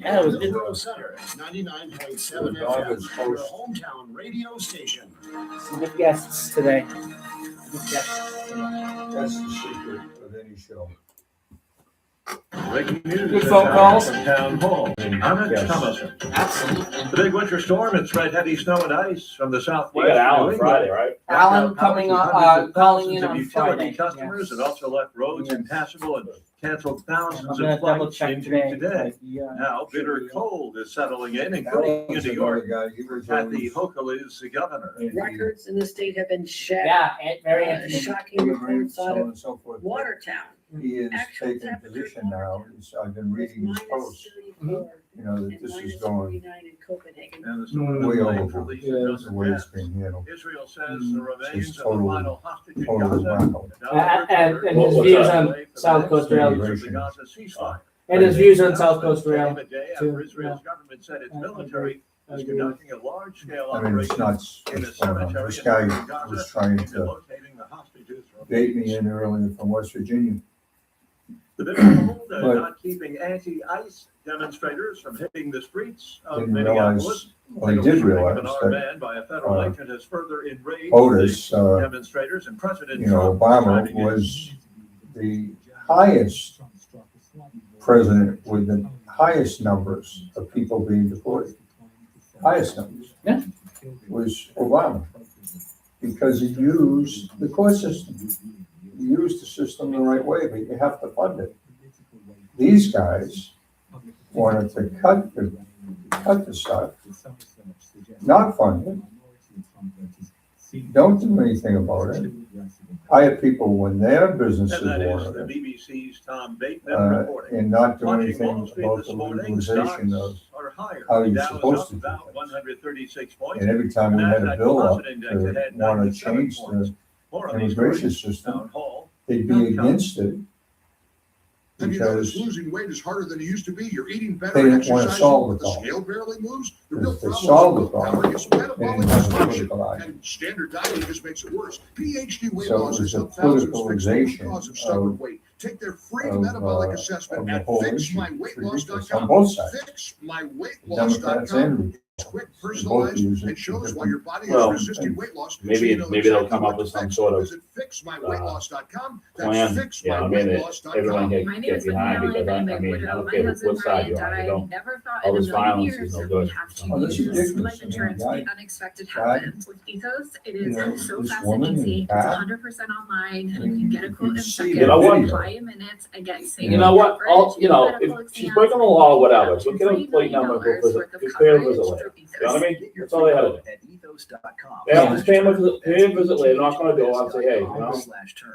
Yeah, it was Middleboro Center, 99.7 FM, your hometown radio station. some good guests today. Good guests today. That's the secret of any show. Breaking news. Good phone calls. From Town Hall. Yes. Thomason. Absolutely. The big winter storm and spread heavy snow and ice from the southwest. You got Alan to New Friday, England. right? Alan coming on, calling in Of on utility Friday. customers Yes. and also left roads Yes. impassable and canceled I'm thousands gonna of double flights check into today. today. Now, bitter cold is settling in, including in New York. Kathy Hochul is the governor. Records in the state have been shattered. Yeah, very interesting. Shocking reports So out on of and so forth. Watertown. He is Actual taking temperature position now. I've been reading his posts, -34 you know, that and this is minus going 49 in Copenhagen. And the storm way is blamed for overboard. least Yeah, a the dozen way it's deaths. being handled. Israel says the remains Just of the total- final hostage in total Gaza. wacko. And his What's views that? on South Coast Rail. Rail. And his views on South Coast Rail. A day too, after Israel's government said its military I is agree. conducting a large-scale I mean, it's operation nuts in the what's going on. cemetery. This in guy Gaza, was trying aimed at to locating the hostages from bait me in earlier from West Virginia. The bitter cold, But- not keeping anti-ICE demonstrators from hitting the streets of Didn't Minneapolis. realize, well, he did realize An armed that man by a federal uh, agent has further enraged Otis, the demonstrators and President you know, Trump Obama deciding was the highest president with the highest numbers of people being deported. Highest numbers. Yeah. Was Obama, because he used the court system. He used the system the right way, but you have to fund it. These guys wanted to cut the stuff, not fund it, don't do anything about it. Hire people when their businesses And that is wanted the it, BBC's Tom Bateman reporting. and not do Watching anything Wall Street about this the morning, legalization of, stocks are higher. how The you're Dow is supposed up to do about things. 136 points. and every time we had a Nasdaq bill up Composite Index to had want to 97 change points. the More on these immigration stories. Town system, Hall. they'd be against it. Have you noticed Because losing weight is harder than it used to be? You're eating better. they didn't want to exercising, solve but the the problem. scale barely moves. The If real they problem solve the is willpower problem, is they metabolic didn't have a dysfunction, political eye. and standard dieting just makes it worse. PhD weight So it loss was has a helped thousands fix the root politicalization cause of stubborn of- weight. Take their free of, metabolic of assessment the at whole issue. It's fixmyweightloss.com. on both sides, Democrats Fixmyweightloss.com. and It's quick, they both personalized, use it and shows for why your body has Well, resisted weight loss. so maybe- you know maybe they'll exactly come what up with to some fix. sort of, Visit fixmyweightloss.com. plan. That's Yeah, I mean, fixmyweightloss.com. everyone My can name get is behind Vanilla, because and I'm a I mean, I widow. don't My care husband what side Brian you're on, you died. don't. Never thought All in a this million violence years is no that good. we'd have to Oh, this is use ridiculous. life insurance. I mean, The unexpected God, happens. With Ethos, it you is know, so this fast woman and easy. and It's Pat, 100% online. I You mean, can get a you quote can in see seconds. You know what? Apply a minute and get saved. You know what? All, you know, Medical if she's exams, breaking the law or whatever, so up to get a $3 plate million number, go visit, worth of just pay her a coverage visit later. through You know what I Ethos. mean? That's all they had to do. At ethos.com. They have to pay them a visit later, knock on the door and say, hey, you know, /term.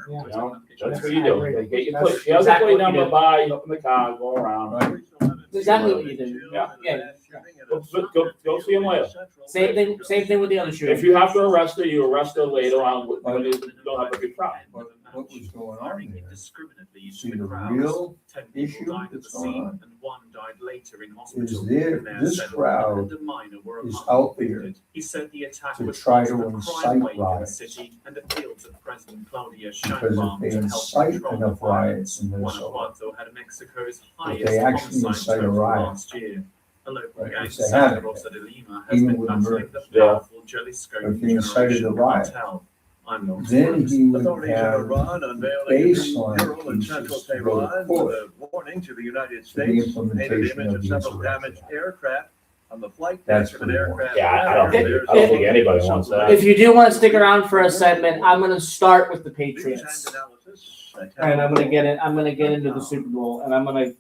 Yeah. you know, that's what I you do. agree. They get your That's plate, she has a exactly plate what you number, do. buy, you open the car, go around. right? Exactly what you do. Yeah. Yeah. Go see him later. Same thing with the other shooting. If you have to arrest her, you arrest her later on, when you don't have a big problem. What was going on there? Indiscriminately See, into the crowds. real 10 people issue died at the that's going scene, on and one died later in hospital. is there, The mayor this said crowd and a minor were is among out there affected. He said the attack to was try part to of the incite crime wave in the riots. city and appealed to President Claudia Because if Sheinbaum they to help incite control enough the riots violence. in Minnesota, Guanajuato had Mexico's if highest they actually homicide incite a total riot, last year. A local like gang if they had it, Rosa de Lima has even been with battling murders, the powerful Jalisco if he incited a generation riot, cartel. I'm not then he would Authorities in have Iran unveiled a new baseline mural in central pieces to go to Tehran court with a warning to the United for the States. Painted implementation image of of the several insurrection. damaged aircraft on the flight That's deck of an what he wants. aircraft. Yeah, I don't think anybody wants that. If you do want to stick around for a segment, I'm going to start with the Patriots, and I'm going to get it. I'm going to get into the Super Bowl, and I'm going to.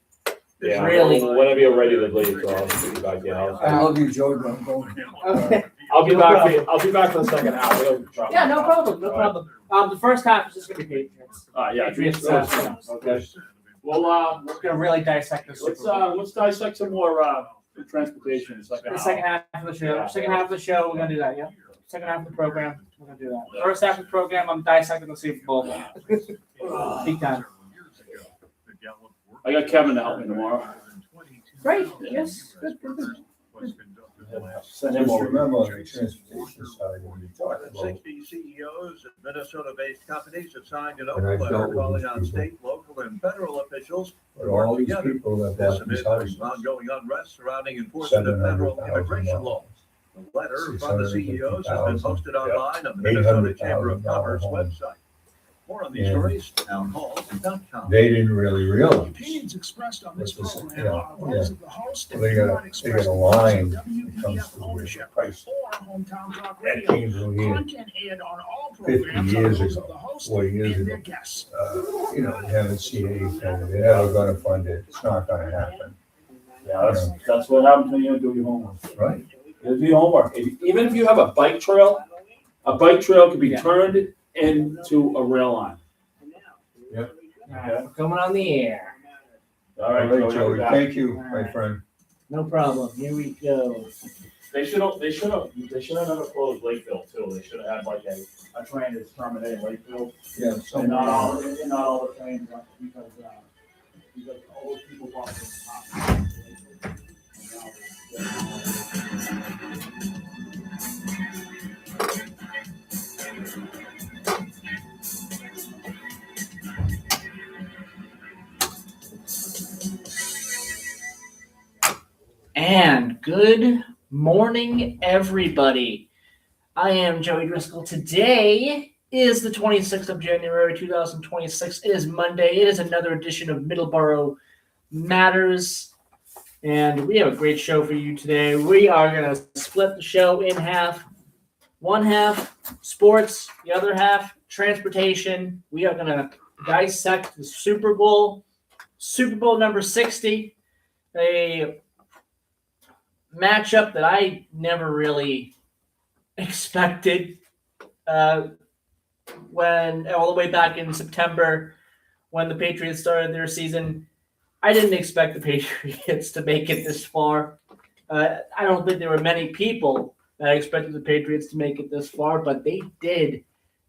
Yeah, Really? whenever you're ready to leave, so I'll be back here. I love you, Joe, but I'm going. Okay. I'll be back for the second half. Yeah, no problem, no problem. The first half is just going to be Patriots. Yeah, Patriots. okay. Well, We're going to really dissect this. let's dissect some more transportation. The second half of the show. Second half of the show, we're going to do that. Yeah. Second half of the program, we're going to do that. First half of the program, I'm dissecting the Super Bowl. Big time. I got Kevin to help me tomorrow. Great. Yes. Good. Send him Just over. remember on the transportation side, when you talk More than about, 60 CEOs of Minnesota-based companies have signed an And open I've letter dealt with calling these on people. state, local, and federal officials but to work all these together. people that This bought these amid houses, ongoing unrest surrounding enforcement of federal immigration law. The letter from the CEOs has been posted online on the Minnesota Chamber of Commerce website. More on these Yeah. stories, townhall.com. they didn't really realize. Opinions expressed on this What's this? program Yeah, are those of the host and They do got not they express got a the views line of that comes WPF to the ownership price. or Hometown Talk That Radio. came from here, Content aired on all 50 programs are years those ago, of the host 40 years and their ago. guests. You know, we haven't seen anything, they're never gonna fund it, it's not gonna happen, Yeah, that's what happens when you don't do your homework. right? You do your homework. Even if you have a bike trail can be turned into a rail line. All right, we're coming on the air. All right, All right, Joey, Joey, back. thank you, my friend. No problem. Here we go. They should have never closed Lakeville too. They should have had like a train that's terminating Lakeville. Yeah, And not all the trains, because all those people walk from the top. And good morning, everybody. I am Joey Driscoll. Today is the 26th of January, 2026. It is Monday. It is another edition of Middleboro Matters. And we have a great show for you today. We are going to split the show in half. One half sports, the other half transportation. We are going to dissect the Super Bowl number 60, a matchup that I never really expected when all the way back in September when the Patriots started their season. I didn't expect the Patriots to make it this far. I don't think there were many people that expected the Patriots to make it this far, but they did.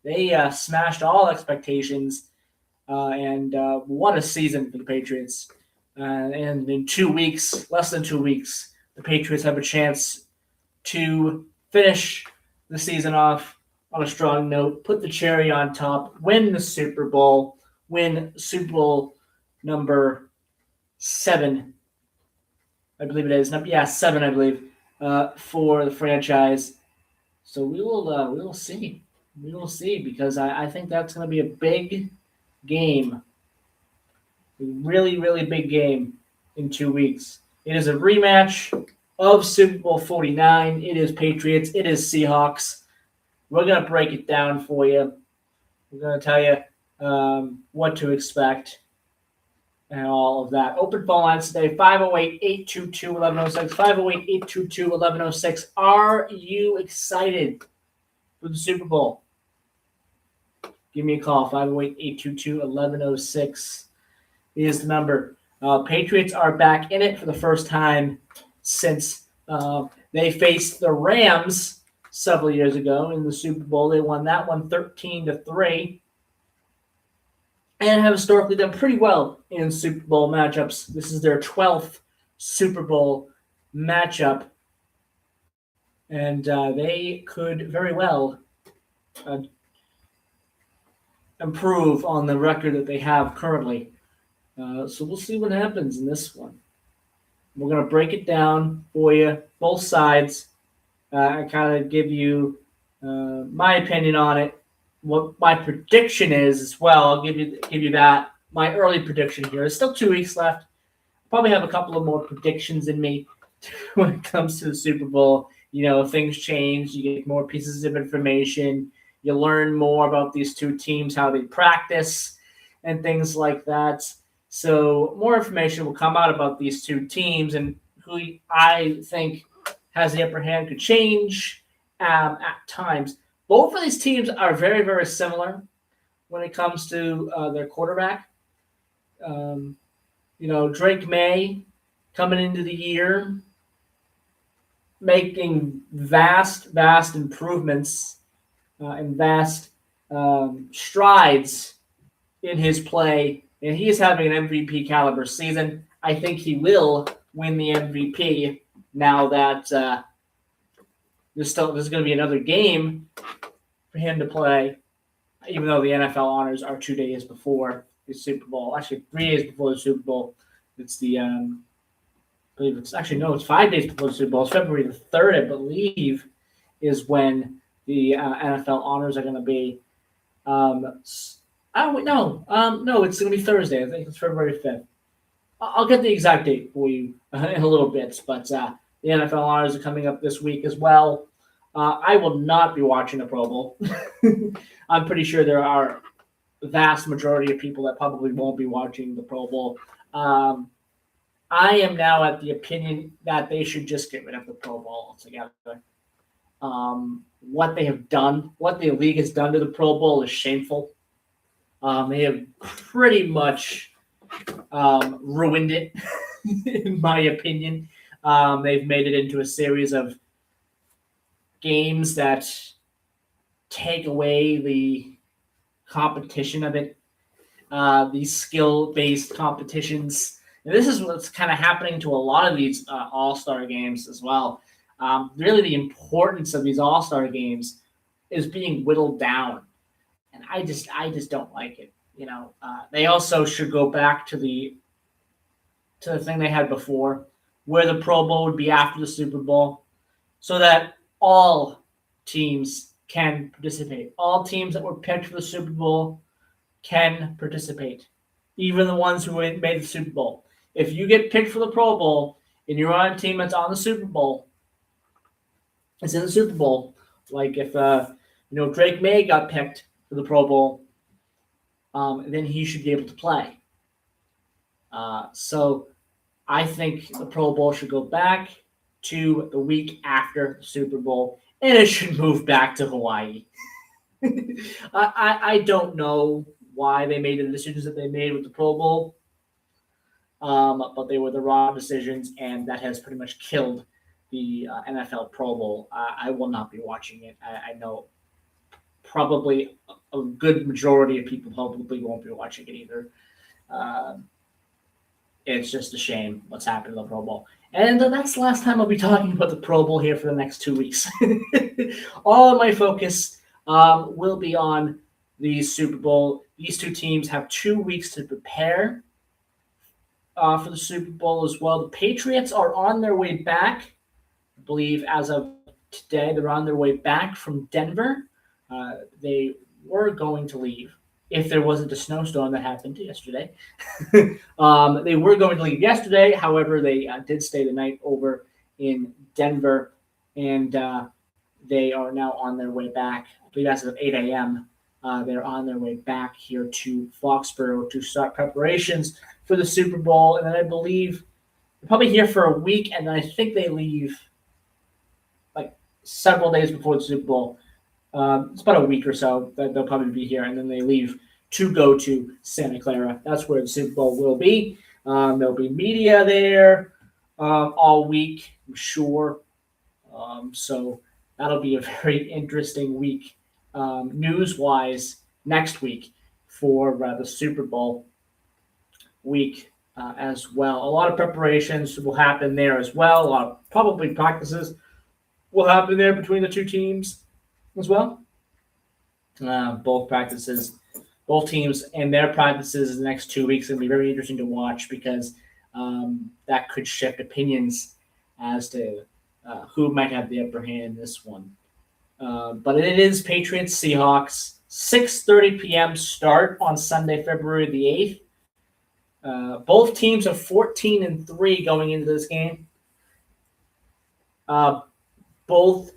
They smashed all expectations, and what a season for the Patriots. And in 2 weeks, less than 2 weeks, the Patriots have a chance to finish the season off on a strong note, put the cherry on top, win the Super Bowl, win Super Bowl number 7, I believe it is. 7, I believe, for the franchise. So we will see. We will see, because I think that's going to be a big game, a really, really big game in 2 weeks. It is a rematch of Super Bowl 49. It is Patriots. It is Seahawks. We're going to break it down for you. We're going to tell you what to expect and all of that. Open phone lines today, 508-822-1106, 508-822-1106. Are you excited for the Super Bowl? Give me a call, 508-822-1106 is the number. Patriots are back in it for the first time since they faced the Rams several years ago in the Super Bowl. They won that one 13-3. And have historically done pretty well in Super Bowl matchups. This is their 12th Super Bowl matchup. And they could very well improve on the record that they have currently. So we'll see what happens in this one. We're going to break it down for you, both sides. I kind of give you my opinion on it, what my prediction is as well. I'll give you that. My early prediction here. There's still 2 weeks left. Probably have a couple of more predictions in me when it comes to the Super Bowl. You know, things change. You get more pieces of information. You learn more about these two teams, how they practice, and things like that. So more information will come out about these two teams and who I think has the upper hand, could change at times. Both of these teams are very, very similar when it comes to their quarterback. Drake May coming into the year, making vast improvements and vast strides in his play, and he is having an MVP caliber season. I think he will win the MVP now that there's going to be another game for him to play, even though the NFL honors are 2 days before the Super Bowl. Actually, 3 days before the Super Bowl. It's the I believe it's 5 days before the Super Bowl. It's February the 3rd, I believe, is when the NFL honors are going to be. No, it's going to be Thursday. I think it's February 5th. I'll get the exact date for you in a little bit, but the NFL honors are coming up this week as well. I will not be watching the Pro Bowl. I'm pretty sure there are a vast majority of people that probably won't be watching the Pro Bowl. I am now at the opinion that they should just get rid of the Pro Bowl altogether. What they have done, what the league has done to the Pro Bowl is shameful. They have pretty much ruined it, in my opinion. They've made it into a series of games that take away the competition of it, these skill-based competitions. And this is what's kind of happening to a lot of these all-star games as well. Really, the importance of these all-star games is being whittled down, and I just don't like it. They also should go back to the thing they had before, where the Pro Bowl would be after the Super Bowl, so that all teams can participate. All teams that were picked for the Super Bowl can participate, even the ones who made the Super Bowl. If you get picked for the Pro Bowl and you're on a team that's on the Super Bowl, it's in the Super Bowl. Like if Drake May got picked for the Pro Bowl, then he should be able to play. So I think the Pro Bowl should go back to the week after the Super Bowl, and it should move back to Hawaii. I don't know why they made the decisions that they made with the Pro Bowl, but they were the wrong decisions, and that has pretty much killed the NFL Pro Bowl. I will not be watching it. I know probably a good majority of people probably won't be watching it either. It's just a shame what's happened to the Pro Bowl. And that's the last time I'll be talking about the Pro Bowl here for the next 2 weeks. All of my focus will be on the Super Bowl. These two teams have 2 weeks to prepare for the Super Bowl as well. The Patriots are on their way back. I believe as of today, they're on their way back from Denver. They were going to leave if there wasn't a snowstorm that happened yesterday. They were going to leave yesterday. However, they did stay the night over in Denver, and they are now on their way back. I believe as of 8 a.m., they're on their way back here to Foxborough to start preparations for the Super Bowl. And then I believe they're probably here for a week, and I think they leave like several days before the Super Bowl. It's about a week or so that they'll probably be here, and then they leave to go to Santa Clara. That's where the Super Bowl will be. There'll be media there all week, I'm sure. So that'll be a very interesting week, news-wise, next week for the Super Bowl week as well. A lot of preparations will happen there as well. A lot of probably practices will happen there between the two teams as well. Both teams and their practices in the next 2 weeks will be very interesting to watch because that could shift opinions as to who might have the upper hand in this one. But it is Patriots Seahawks, 6:30 p.m. start on Sunday, February the 8th. Both teams are 14-3 going into this game. Both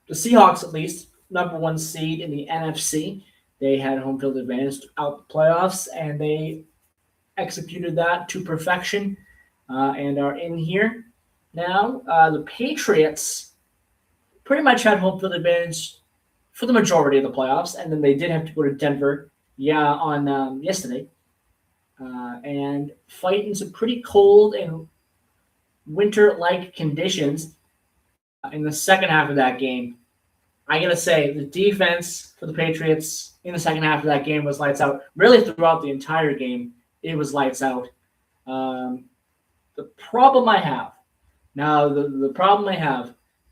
the Seahawks, at least, number one seed in the NFC. They had home field advantage throughout the playoffs, and they executed that to perfection and are in here now. The Patriots pretty much had home field advantage for the majority of the playoffs, and then they did have to go to Denver on yesterday and fight in some pretty cold and winter-like conditions in the second half of that game. I got to say, the defense for the Patriots in the second half of that game was lights out. Really, throughout the entire game, it was lights out. The problem I have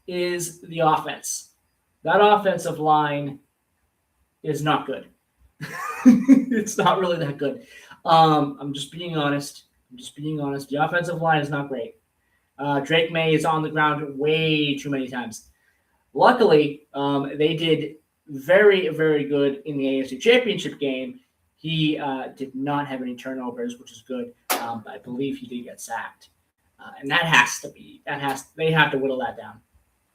is the offense. That offensive line is not good. It's not really that good. I'm just being honest. The offensive line is not great. Drake May is on the ground way too many times. Luckily, they did very, very good in the AFC Championship game. He did not have any turnovers, which is good. But I believe he did get sacked. And they have to whittle that down.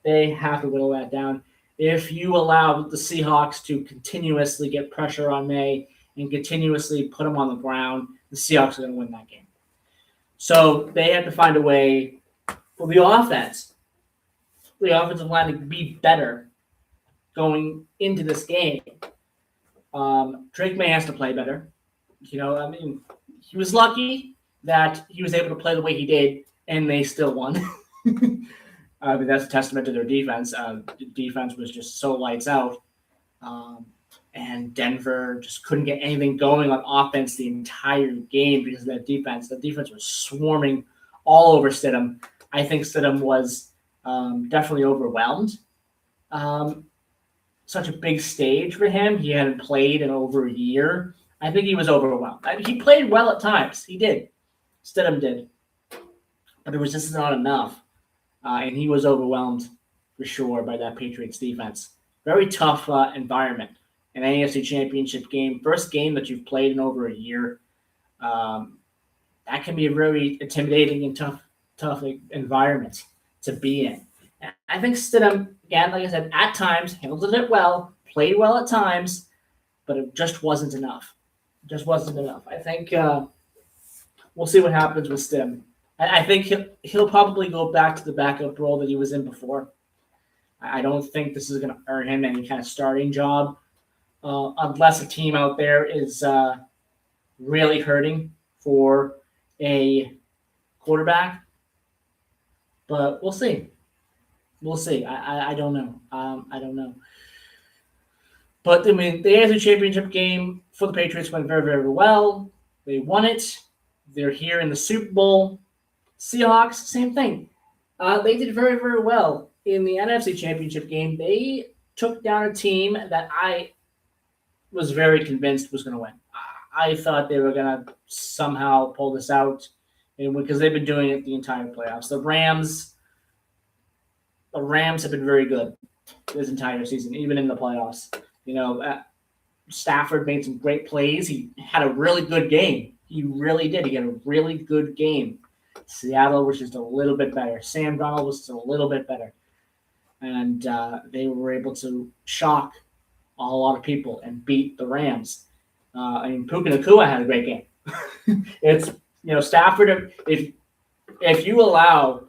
They have to whittle that down. If you allow the Seahawks to continuously get pressure on May and continuously put him on the ground, the Seahawks are going to win that game. So they have to find a way for the offensive line to be better going into this game. Drake May has to play better. He was lucky that he was able to play the way he did, and they still won. That's a testament to their defense. The defense was just so lights out. And Denver just couldn't get anything going on offense the entire game because of that defense. The defense was swarming all over Stidham. I think Stidham was definitely overwhelmed. Such a big stage for him. He hadn't played in over a year. I think he was overwhelmed. He played well at times. He did. Stidham did. But it was just not enough. And he was overwhelmed for sure by that Patriots defense. Very tough environment. An AFC Championship game, first game that you've played in over a year. That can be a very intimidating and tough environment to be in. And I think Stidham, again, like I said, at times handled it well, played well at times, but it just wasn't enough. I think we'll see what happens with Stidham. I think he'll probably go back to the backup role that he was in before. I don't think this is going to earn him any kind of starting job unless a team out there is really hurting for a quarterback. But we'll see. I don't know. I don't know. But the AFC Championship game for the Patriots went very, very well. They won it. They're here in the Super Bowl. Seahawks, same thing. They did very, very well in the NFC Championship game. They took down a team that I was very convinced was going to win. I thought they were going to somehow pull this out, because they've been doing it the entire playoffs. The Rams have been very good this entire season, even in the playoffs. Stafford made some great plays. He had a really good game. He really did. He had a really good game. Seattle was just a little bit better. Sam Darnold was just a little bit better. And they were able to shock a lot of people and beat the Rams. Puka Nacua had a great game. It's, Stafford, if you allow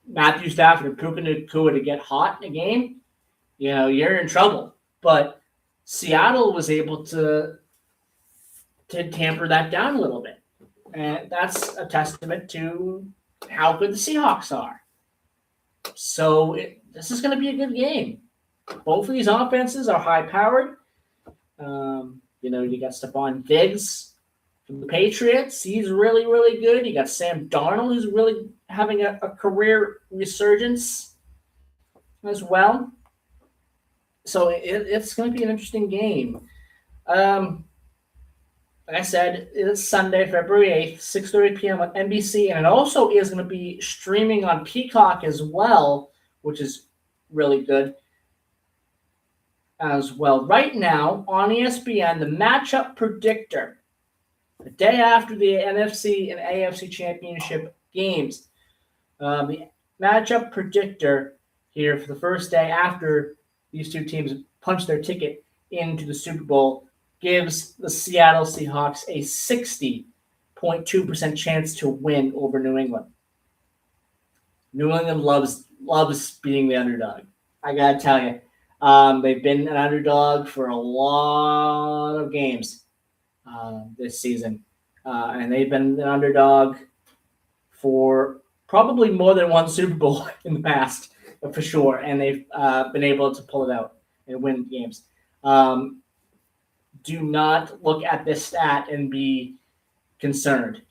Matthew Stafford and Puka Nacua to get hot in a game, you're in trouble. But Seattle was able to tamper that down a little bit. And that's a testament to how good the Seahawks are. So this is going to be a good game. Both of these offenses are high-powered. You got Stephon Diggs from the Patriots. He's really, really good. You got Sam Darnold, who's really having a career resurgence as well. So it's going to be an interesting game. Like I said, it's Sunday, February 8th, 6:30 p.m. on NBC, and it also is going to be streaming on Peacock as well, which is really good as well. Right now, on ESPN, the matchup predictor, the day after the NFC and AFC Championship games, the matchup predictor here for the first day after these two teams punch their ticket into the Super Bowl gives the Seattle Seahawks a 60.2% chance to win over New England. New England loves being the underdog. I gotta tell you, they've been an underdog for a lot of games this season, and they've been an underdog for probably more than one Super Bowl in the past, for sure. And they've been able to pull it out and win games. Do not look at this stat and be concerned.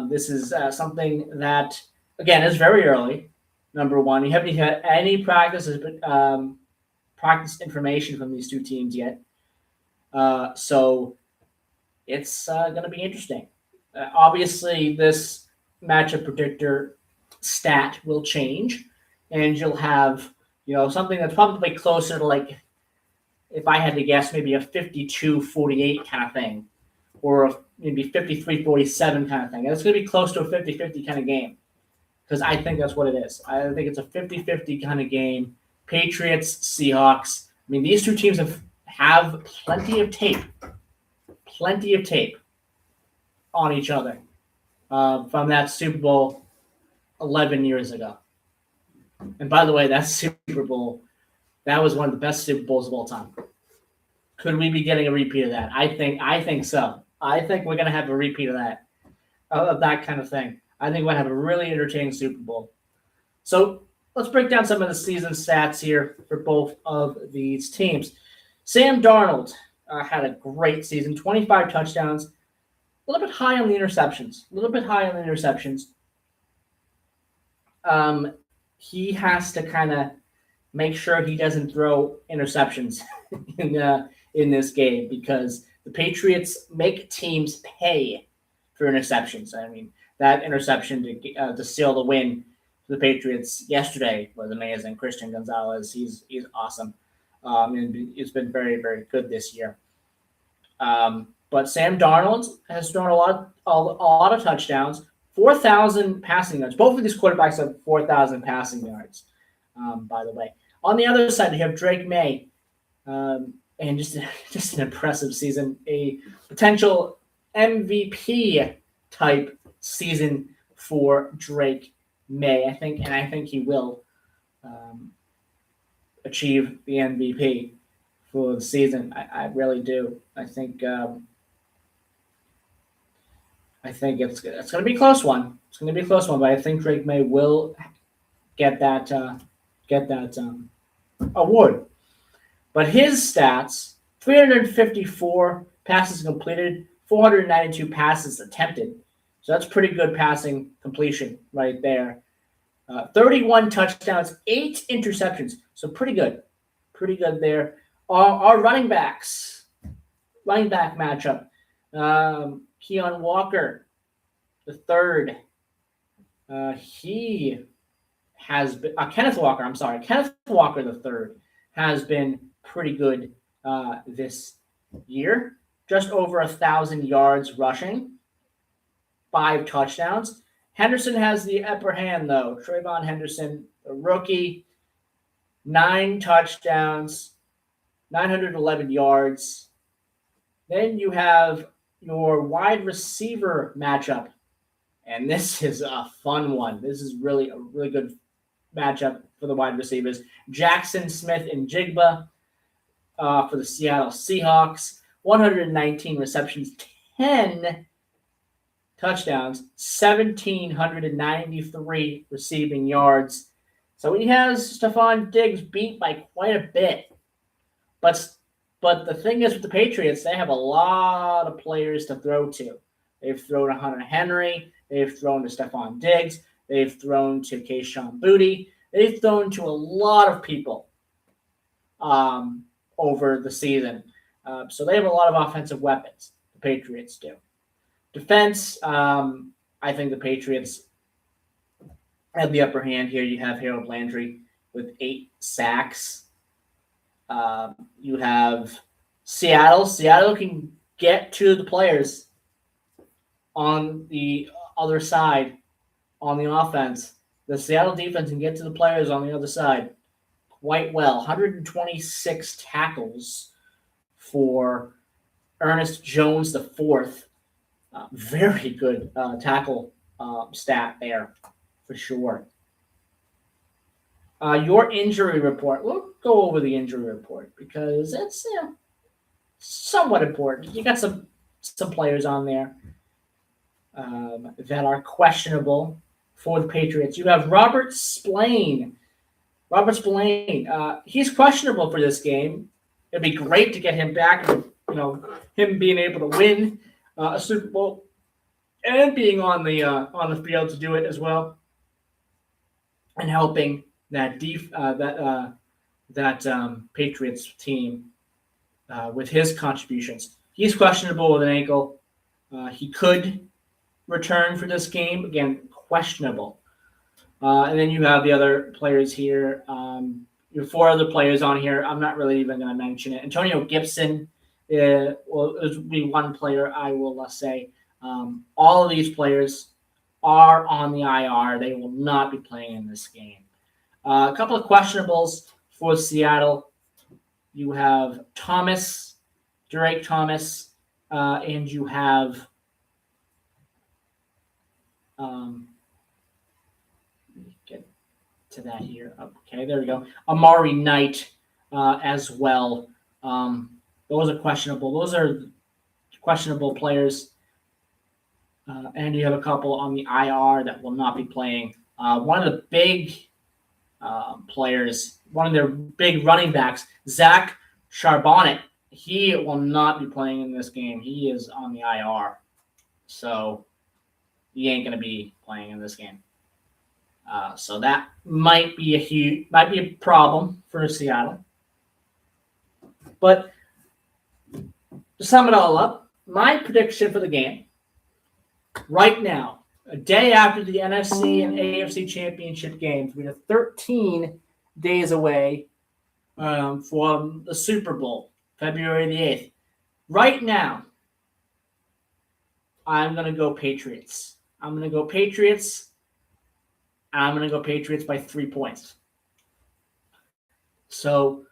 This is something that, again, is very early. number one. You haven't had any practice information from these two teams yet. So it's going to be interesting. Obviously, this matchup predictor stat will change, and you'll have something that's probably closer to, like, if I had to guess, maybe a 52-48 kind of thing, or maybe 53-47 kind of thing. And it's going to be close to a 50-50 kind of game, because I think that's what it is. I think it's a 50-50 kind of game. Patriots, Seahawks. I mean, these two teams have plenty of tape on each other from that Super Bowl 11 years ago. And by the way, that Super Bowl, that was one of the best Super Bowls of all time. Could we be getting a repeat of that? I think so. I think we're going to have a repeat of that kind of thing. I think we're going to have a really entertaining Super Bowl. So let's break down some of the season stats here for both of these teams. Sam Darnold had a great season, 25 touchdowns, a little bit high on the interceptions. He has to kind of make sure he doesn't throw interceptions in this game, because the Patriots make teams pay for interceptions. I mean, that interception to seal the win for the Patriots yesterday was amazing. Christian Gonzalez, he's awesome. And he's been very, very good this year. But Sam Darnold has thrown a lot of touchdowns, 4,000 passing yards. Both of these quarterbacks have 4,000 passing yards, by the way. On the other side, you have Drake May, and just an impressive season, a potential MVP type season for Drake May. I think he will achieve the MVP for the season. I really do. I think it's going to be a close one. It's going to be a close one, but I think Drake May will get that award. But his stats: 354 passes completed, 492 passes attempted. So that's pretty good passing completion right there. 31 touchdowns, 8 interceptions. So pretty good there. Our running back matchup. Keon Walker, the third. He has been Kenneth Walker. Kenneth Walker, the third, has been pretty good this year. Just over 1,000 yards rushing, 5 touchdowns. Henderson has the upper hand, though. Trayvon Henderson, a rookie, 9 touchdowns, 911 yards. Then you have your wide receiver matchup, and this is a fun one. This is really a really good matchup for the wide receivers. Jackson Smith and Jigba for the Seattle Seahawks. 119 receptions, 10 touchdowns, 1,793 receiving yards. So he has Stephon Diggs beat by quite a bit. But the thing is with the Patriots, they have a lot of players to throw to. They've thrown to Hunter Henry. They've thrown to Stephon Diggs. They've thrown to Kayshon Boutte. They've thrown to a lot of people over the season. So they have a lot of offensive weapons. The Patriots do. Defense, I think the Patriots have the upper hand here. You have Harold Landry with 8 sacks. You have Seattle. Seattle can get to the players on the other side on the offense. The Seattle defense can get to the players on the other side quite well. 126 tackles for Ernest Jones the fourth. Very good tackle stat there for sure. Your injury report. We'll go over the injury report because it's somewhat important. You got some players on there that are questionable for the Patriots. You have Robert Spillane. He's questionable for this game. It'd be great to get him back. Him being able to win a Super Bowl and being on the field to do it as well. and helping that Patriots team with his contributions. He's questionable with an ankle. He could return for this game. Again, questionable. And then you have the other players here. You have 4 other players on here. I'm not really even going to mention it. Antonio Gibson will be one player I will say. All of these players are on the IR. They will not be playing in this game. A couple of questionables for Seattle. You have Drake Thomas, and you have let me get to that here. Okay, there we go. Amari Knight as well. Those are questionable. Those are questionable players. And you have a couple on the IR that will not be playing. One of the big players, one of their big running backs, Zach Charbonnet, he will not be playing in this game. He is on the IR. So he ain't going to be playing in this game. So that might be a problem for Seattle. But to sum it all up, my prediction for the game right now, a day after the NFC and AFC championship games, we are 13 days away from the Super Bowl, February the 8th. Right now, I'm going to go Patriots. I'm going to go Patriots by 3 points. So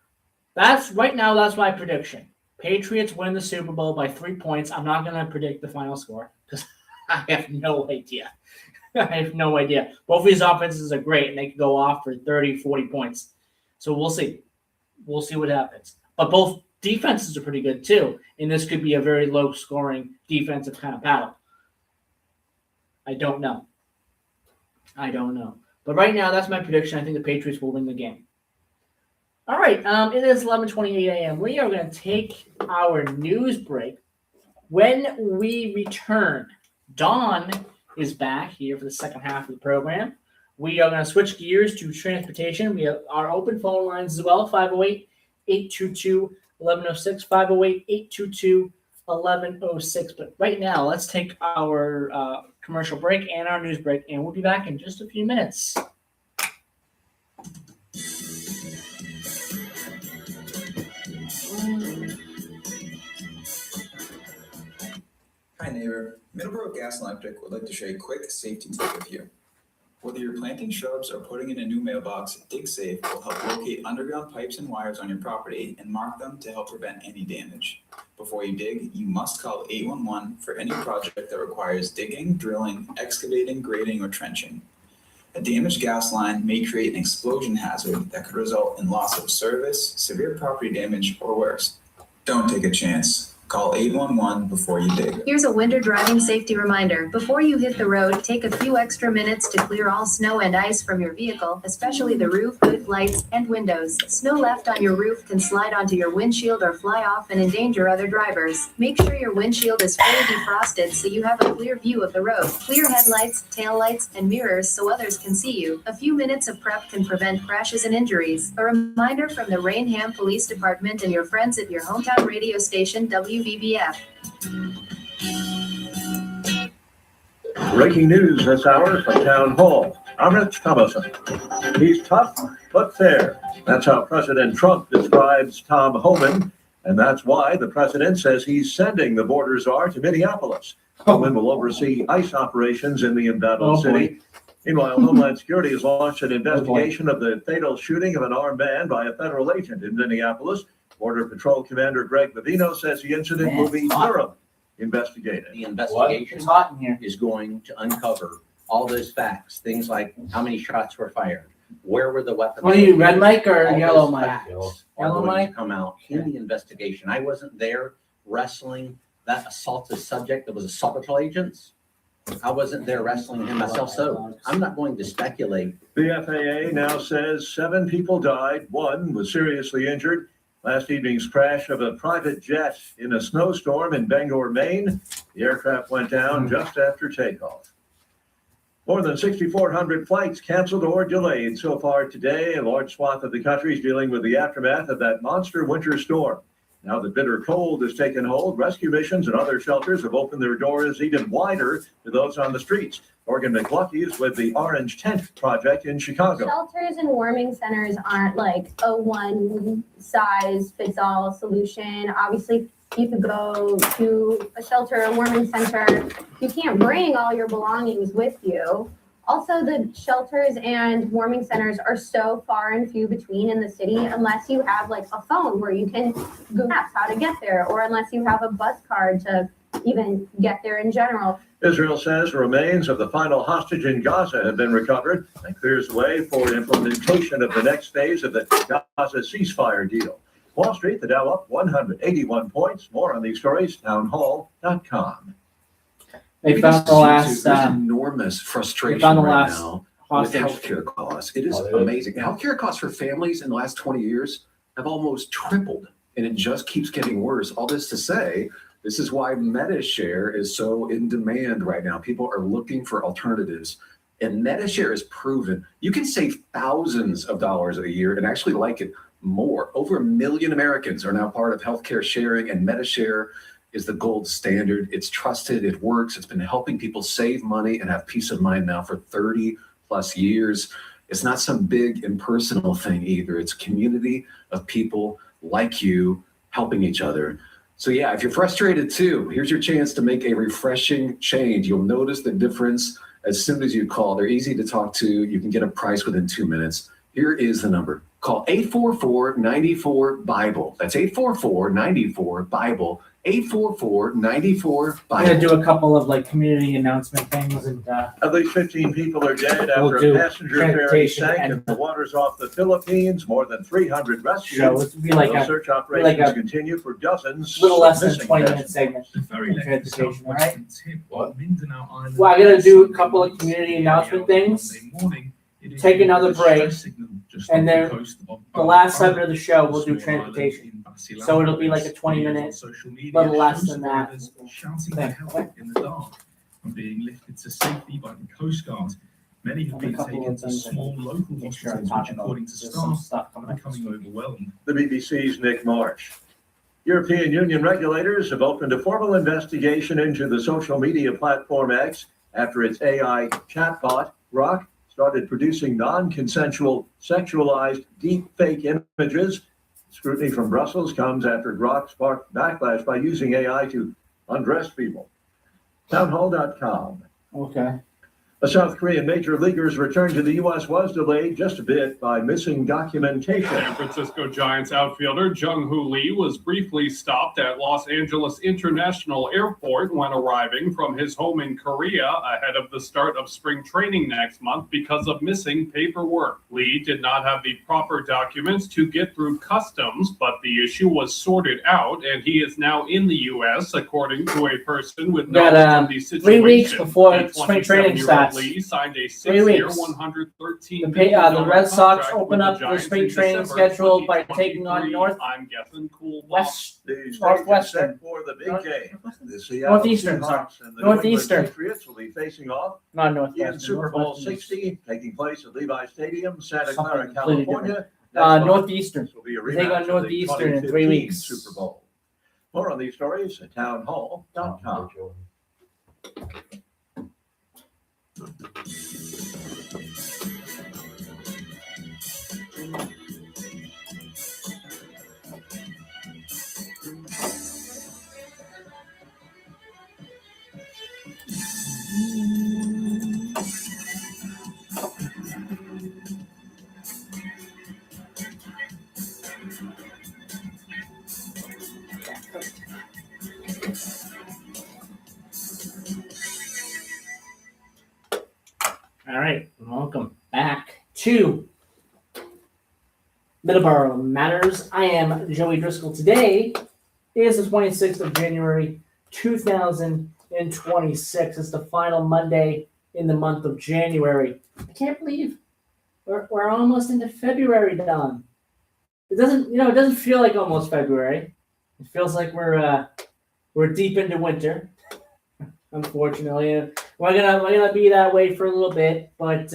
that's my prediction. Patriots win the Super Bowl by 3 points. I'm not going to predict the final score because I have no idea. Both of these offenses are great, and they can go off for 30, 40 points. So we'll see. We'll see what happens. But both defenses are pretty good, too, and this could be a very low-scoring defensive kind of battle. I don't know. But right now, that's my prediction. I think the Patriots will win the game. All right, it is 11:28 a.m. We are going to take our news break. When we return, Dawn is back here for the second half of the program. We are going to switch gears to transportation. We have our open phone lines as well, 508-822-1106, 508-822-1106. But right now, let's take our commercial break and our news break, and we'll be back in just a few minutes. Hi neighbor, Middleboro Gas and Electric would like to share a quick safety tip with you. Whether you're planting shrubs or putting in a new mailbox, DigSafe will help locate underground pipes and wires on your property and mark them to help prevent any damage. Before you dig, you must call 811 for any project that requires digging, drilling, excavating, grading, or trenching. A damaged gas line may create an explosion hazard that could result in loss of service, severe property damage, or worse. Don't take a chance. Call 811 before you dig. Here's a winter driving safety reminder. Before you hit the road, take a few extra minutes to clear all snow and ice from your vehicle, especially the roof, hood, lights, and windows. Snow left on your roof can slide onto your windshield or fly off and endanger other drivers. Make sure your windshield is fully defrosted so you have a clear view of the road. Clear headlights, taillights, and mirrors so others can see you. A few minutes of prep can prevent crashes and injuries. A reminder from the Rainham Police Department and your friends at your hometown radio station, WVBF. Breaking news this hour from Town Hall. I'm Rich Thomason. He's tough but fair. That's how President Trump describes Tom Homan, and that's why the president says he's sending the border czar to Minneapolis. Homan will oversee ICE operations in the embattled city. Meanwhile, Homeland Security has launched an investigation of the fatal shooting of an armed man by a federal agent in Minneapolis. Border Patrol Commander Greg Vivino says the incident will be thoroughly investigated. The investigation is going to uncover all those facts, things like how many shots were fired, where were the weapons. What are you, red mic or All yellow those mic? facts are Yellow going mic? to come out in the investigation. I wasn't there wrestling that assaulted subject that was assaultable agents. I wasn't there wrestling him myself, so I'm not going to speculate. The FAA now says 7 people died, 1 was seriously injured. Last evening's crash of a private jet in a snowstorm in Bangor, Maine. The aircraft went down just after takeoff. More than 6,400 flights canceled or delayed so far today. A large swath of the country is dealing with the aftermath of that monster winter storm. Now the bitter cold has taken hold. Rescue missions and other shelters have opened their doors even wider to those on the streets. Morgan McLucky is with the Orange Tent Project in Chicago. Shelters and warming centers aren't like a one-size-fits-all solution. Obviously, you could go to a shelter or warming center. You can't bring all your belongings with you. Also, the shelters and warming centers are so far and few between in the city unless you have like a phone where you can Google Maps how to get there, or unless you have a bus card to even get there in general. Israel says remains of the final hostage in Gaza have been recovered and clears the way for implementation of the next phase of the Gaza ceasefire deal. Wall Street, the Dow up 181 points. More on these stories, townhall.com. They found the last There's enormous frustration right now with healthcare costs. It is amazing. Healthcare costs for families in the last 20 years have almost tripled, and it just keeps getting worse. All this to say, this is why MediShare is so in demand right now. People are looking for alternatives, and MediShare is proven you can save thousands of dollars a year and actually like it more. Over 1 million Americans are now part of healthcare sharing, and MediShare is the gold standard. It's trusted, it works. It's been helping people save money and have peace of mind now for 30 plus years. It's not some big impersonal thing either. It's a community of people like you helping each other. So yeah, if you're frustrated too, here's your chance to make a refreshing change. You'll notice the difference as soon as you call. They're easy to talk to. You can get a price within 2 minutes. Here is the number. Call 844-94-BIBLE. That's 844-94-BIBLE. 844-94-BIBLE. I'm gonna do a couple of like community announcement things, and At least 15 people are dead We'll after do a passenger ferry transportation sank and- in the waters off the Philippines. More than 300 rescued. so it would be like a Search operations like a continue for dozens. little less than missing 20-minute passengers. segment. Very Transportation, all right? What? Mindanao Island. Well, I gotta do a couple of community announcement things. Take another break, and then the last segment of the show we'll do transportation. So it'll be like a 20-minute, little less than that. Shouting for help in the dark and being lifted to safety by the Coast Guard. Many have been taken to small local hospitals, which, according to staff, are becoming overwhelmed. The BBC's Nick Marsh. European Union regulators have opened a formal investigation into the social media platform X after its AI chatbot, Grok, started producing non-consensual, sexualized, deep fake images. Scrutiny from Brussels comes after Grok sparked backlash by using AI to undress people. Townhall.com. Okay. A South Korean major leaguer's return to the U.S. was delayed just a bit by missing documentation. San Francisco Giants outfielder Jung-Hoo Lee was briefly stopped at Los Angeles International Airport when arriving from his home in Korea ahead of the start of spring training next month because of missing paperwork. Lee did not have the proper documents to get through customs, but the issue was sorted out, and he is now in the U.S., according to a person with knowledge of the situation. 3 weeks before The spring training 27-year-old starts. Lee signed a 3 6-year, weeks. $113 The Red Sox contract open with up the the Giants spring in training December schedule by taking on 2023. I'm guessing cool West, The stage is Northwestern. set for the big game. The Seattle Northeastern, Seahawks and the Northeastern. New England Patriots will be facing off not in Northwestern. Super Bowl Northwestern. 60, taking place at Levi Stadium, Santa Something Clara, completely California. Northeastern. This will be a They take on rematch of the Northeastern in 3 2015 weeks. Super Bowl. More on these stories at townhall.com. All right, welcome back to Middleboro Matters. I am Joey Driscoll. Today is the 26th of January, 2026. It's the final Monday in the month of January. I can't believe we're almost into February, Don. It doesn't feel like almost February. It feels like we're deep into winter. Unfortunately, we're gonna be that way for a little bit, but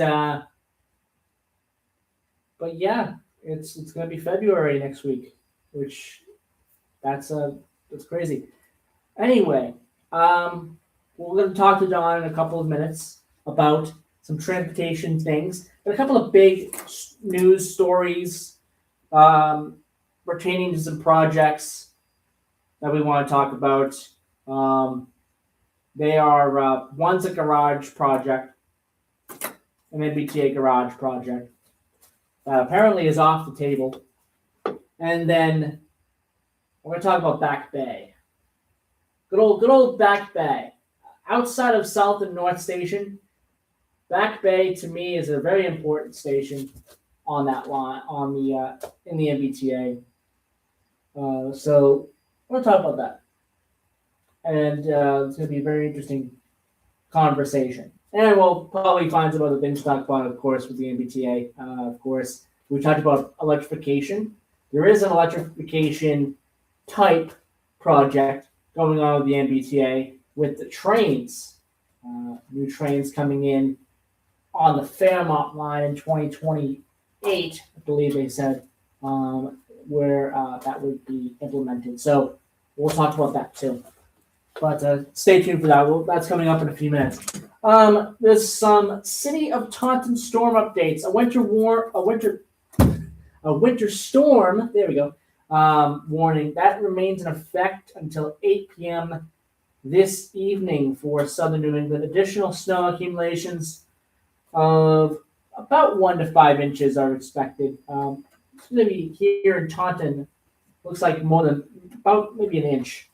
yeah, it's gonna be February next week, which that's crazy. Anyway, we're gonna talk to Don in a couple of minutes about some transportation things, and a couple of big news stories pertaining to some projects that we want to talk about. They are one's a garage project, an MBTA garage project that apparently is off the table, and then we're going to talk about Back Bay. Good old Back Bay. Outside of South and North Station, Back Bay to me is a very important station on that line in the MBTA. So we'll talk about that, and it's going to be a very interesting conversation. And we'll probably find some other things to talk about, of course, with the MBTA. Of course, we talked about electrification. There is an electrification type project going on with the MBTA with the trains. New trains coming in on the Fairmont line in 2028, I believe they said, where that would be implemented. So we'll talk about that too. But stay tuned for that. That's coming up in a few minutes. There's some City of Taunton storm updates. A winter storm. There we go. Warning that remains in effect until 8 p.m. this evening for southern New England. Additional snow accumulations of about 1 to 5 inches are expected. It's going to be here in Taunton. Looks like more than about maybe an inch.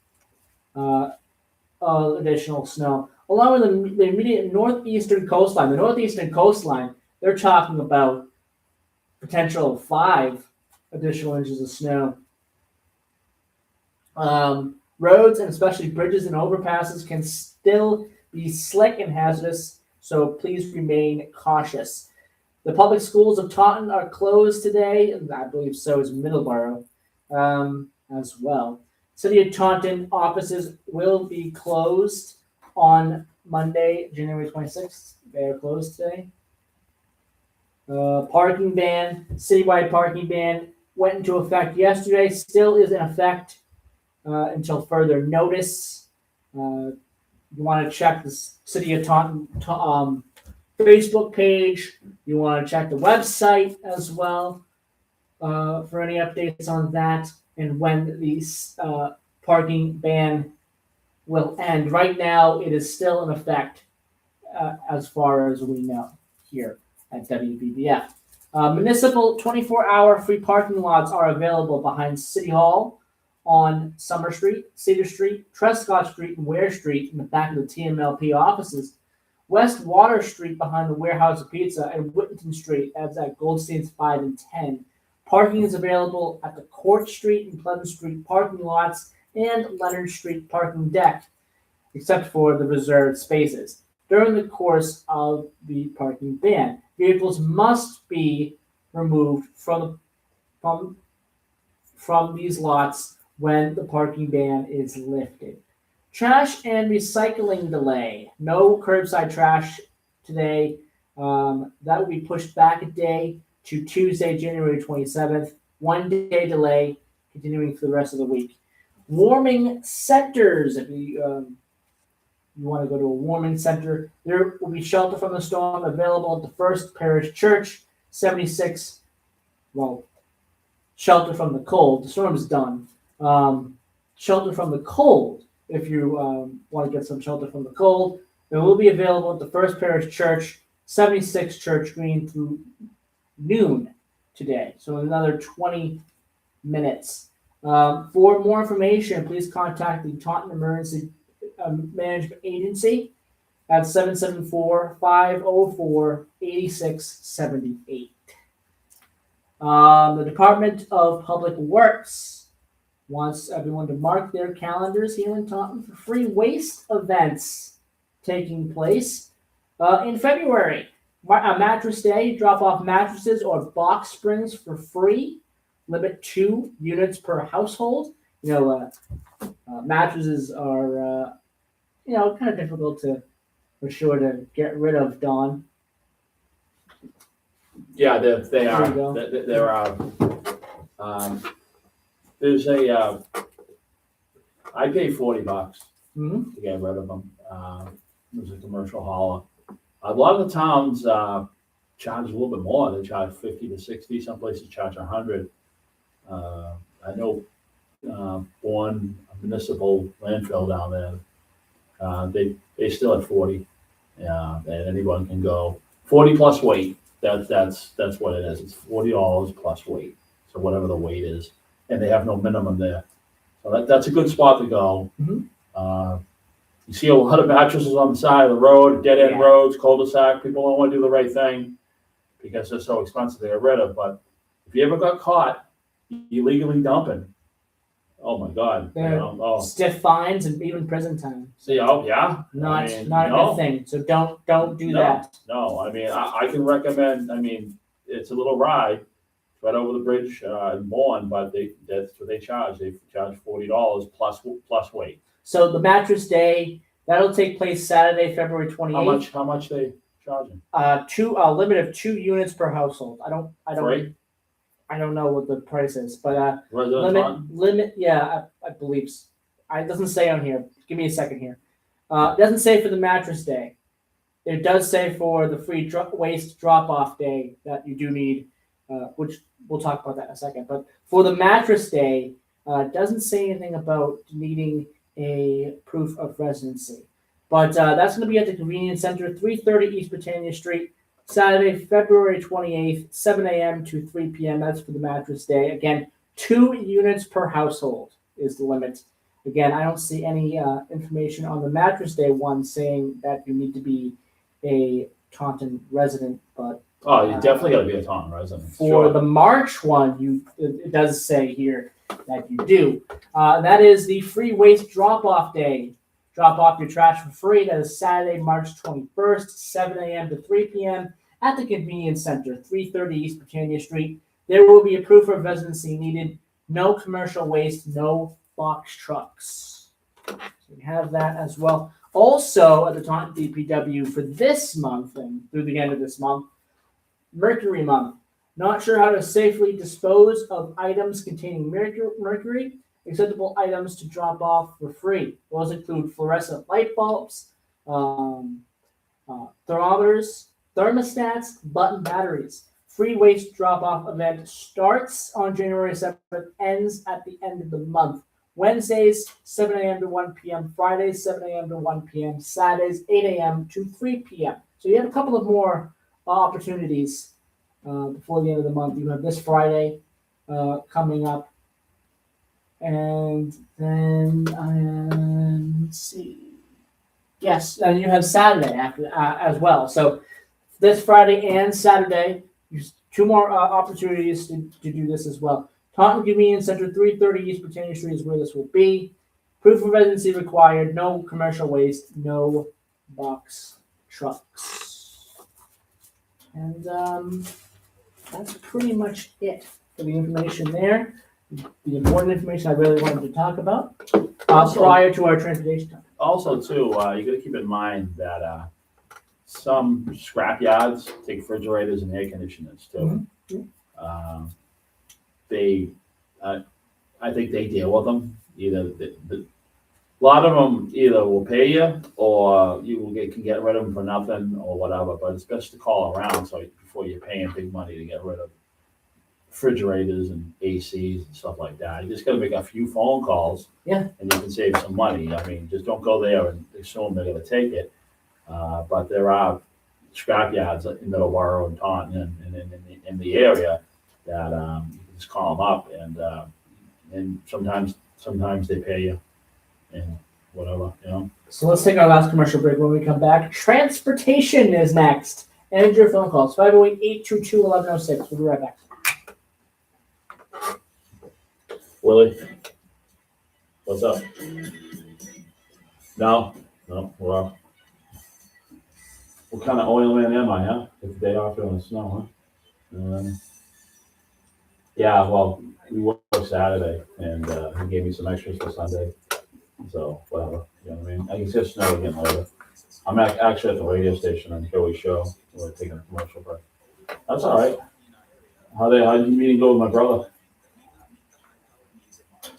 Additional snow. Along with the immediate northeastern coastline. The northeastern coastline, they're talking about potential 5 additional inches of snow. Roads and especially bridges and overpasses can still be slick and hazardous, so please remain cautious. The public schools of Taunton are closed today, and I believe so is Middleboro as well. City of Taunton offices will be closed on Monday, January 26th. They are closed today. Parking ban, citywide parking ban went into effect yesterday, still is in effect until further notice. You want to check the City of Taunton Facebook page. You want to check the website as well for any updates on that and when the parking ban will end. Right now, it is still in effect as far as we know here at WBBF. Municipal 24-hour free parking lots are available behind City Hall on Summer Street, Cedar Street, Trescott Street, and Ware Street in the back of the TMLP offices. West Water Street behind the Warehouse of Pizza, and Whittington Street as at Goldstein's 5 and 10. Parking is available at the Court Street and Pleasant Street parking lots and Leonard Street parking deck, except for the reserved spaces. During the course of the parking ban, vehicles must be removed from these lots when the parking ban is lifted. Trash and recycling delay. No curbside trash today. That will be pushed back a day to Tuesday, January 27th. 1 day delay, continuing for the rest of the week. Warming centers. If you want to go to a warming center, there will be shelter from the storm available at the First Parish Church, 76. Well, shelter from the cold. The storm is done. Shelter from the cold. If you want to get some shelter from the cold, it will be available at the First Parish Church, 76 Church Green through noon today. So another 20 minutes. For more information, please contact the Taunton Emergency Management Agency at 774-504-8678. The Department of Public Works wants everyone to mark their calendars here in Taunton for free waste events taking place in February. A mattress day, drop off mattresses or box springs for free. Limit 2 units per household. Mattresses are, kind of difficult to for sure to get rid of, Don. Yeah, they There are. you go. There are. There's a. I pay $40 Mhm. to get rid of them. There's a commercial hauler. A lot of the towns charge a little bit more. They charge 50 to 60. Some places charge 100. I know Bourne Municipal Landfill down there. They still at 40. Yeah, and anyone can go 40 plus weight. That's what it is. It's $40 plus weight. So whatever the weight is, and they have no minimum there. So that's a good spot to go. Mhm. You see a lot of mattresses on the side of the road, dead end Yeah. roads, cul-de-sac. People don't want to do the right thing because they're so expensive to get rid of. But if you ever got caught illegally dumping, oh my God, Stiff fines and even prison time. See, yeah, Not I mean, not a no. good thing. So don't do No, that. No, I mean, I can recommend, I mean, it's a little ride right over the bridge in Bourne, but that's what they charge. They charge $40 plus weight. So the mattress day, that'll take place Saturday, February 28th. How much they charging? Limit of 2 units per household. I don't know what the price is, but limit. Yeah, I believe. It doesn't say on here. Give me a second here. It doesn't say for the mattress day. It does say for the free waste drop off day that you do need, which we'll talk about that in a second. But for the mattress day, it doesn't say anything about needing a proof of residency. But that's going to be at the Convenience Center, 330 East Britannia Street, Saturday, February 28th, 7 a.m. to 3 p.m. That's for the mattress day. Again, 2 units per household is the limit. Again, I don't see any information on the mattress day one saying that you need to be a Taunton resident, but Oh, you definitely got to be a Taunton resident. for the March one, it does say here that you do. That is the free waste drop-off day. Drop off your trash for free. That is Saturday, March 21st, 7 a.m. to 3 p.m. at the Convenience Center, 330 East Britannia Street. There will be a proof of residency needed. No commercial waste, no box trucks. So we have that as well. Also, at the Taunton DPW for this month and through the end of this month, Mercury Month. Not sure how to safely dispose of items containing mercury. Acceptable items to drop off for free. Those include fluorescent light bulbs, thermometers, thermostats, button batteries. Free waste drop-off event starts on January 7th, ends at the end of the month. Wednesdays, 7 a.m. to 1 p.m. Fridays, 7 a.m. to 1 p.m. Saturdays, 8 a.m. to 3 p.m. So you have a couple of more opportunities before the end of the month. You have this Friday coming up. And then, let's see. Yes, and you have Saturday after as well. So this Friday and Saturday, 2 more opportunities to do this as well. Taunton Convenience Center, 330 East Britannia Street is where this will be. Proof of residency required. No commercial waste. No box trucks. And that's pretty much it for the information there. The important information I really wanted to talk about prior to our transportation time. Also, too, you got to keep in mind that some scrap yards take refrigerators and air conditioners too. Mm-hmm. I think they deal with them. Either a lot of them either will pay you or you can get rid of them for nothing or whatever. But it's best to call around before you're paying big money to get rid of refrigerators and ACs and stuff like that. You just got to make a few phone calls. Yeah. And you can save some money. I mean, just don't go there and assume they're going to take it. But there are scrap yards in Middleboro and Taunton and in the area that you can just call them up and sometimes they pay you and whatever, you know. So let's take our last commercial break. When we come back, transportation is next. And your phone calls, 508-822-1106. We'll be right back. Willie, what's up? No, well, what kind of oil man am I, huh? It's the day off during the snow, huh? Yeah, well, we worked Saturday, and he gave me some extras for Sunday, so whatever, you know what I mean? I can see it snow again later. I'm actually at the radio station on Joey's show. We're taking a commercial break. That's all right. How did you meeting go with my brother? A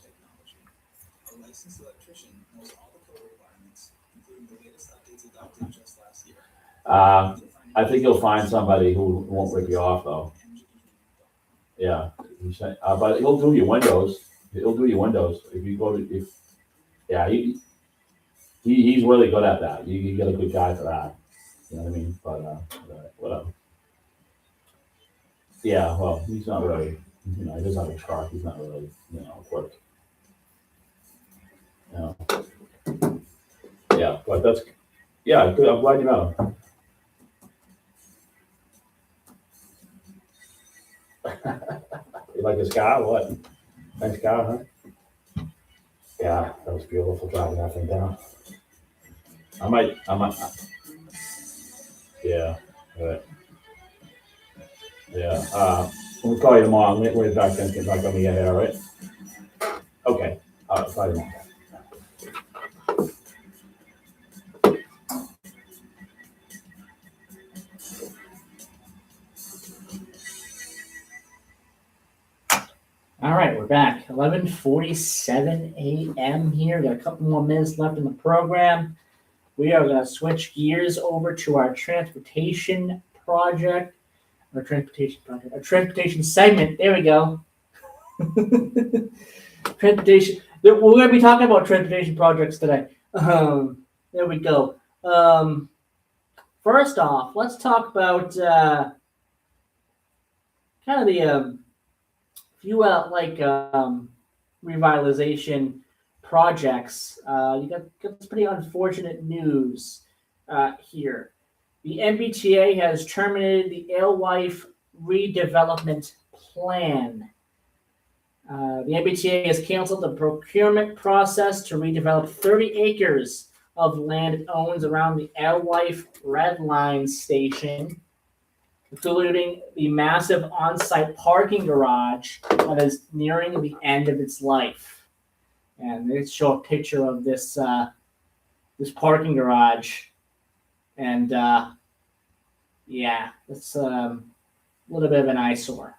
licensed electrician knows all the code requirements, including the latest updates adopted just last year. I think you'll find somebody who won't rip you off though. Yeah, but he'll do your windows. He'll do your windows if you go to yeah. He's really good at that. You get a good guy for that. You know what I mean? But whatever. Yeah, well, he's not really. He doesn't have a truck. He's not really equipped. Yeah, but that's good. I'm glad you met him. You like his car? What? Nice car, huh? Yeah, that was beautiful driving that thing down. I might. Yeah. Right. Yeah. We'll call you tomorrow. We're back then. Get back on the air, all right? Okay. Bye tomorrow. All right, we're back. 11:47 a.m. here. Got a couple more minutes left in the program. We are going to switch gears over to our transportation project. Our transportation segment. There we go. Transportation. We're going to be talking about transportation projects today. There we go. First off, let's talk about kind of the few revitalization projects. You got this pretty unfortunate news here. The MBTA has terminated the Alewife redevelopment plan. The MBTA has canceled the procurement process to redevelop 30 acres of land it owns around the Alewife Red Line station, including the massive on-site parking garage that is nearing the end of its life. And they show a picture of this this parking garage, and it's a little bit of an eyesore,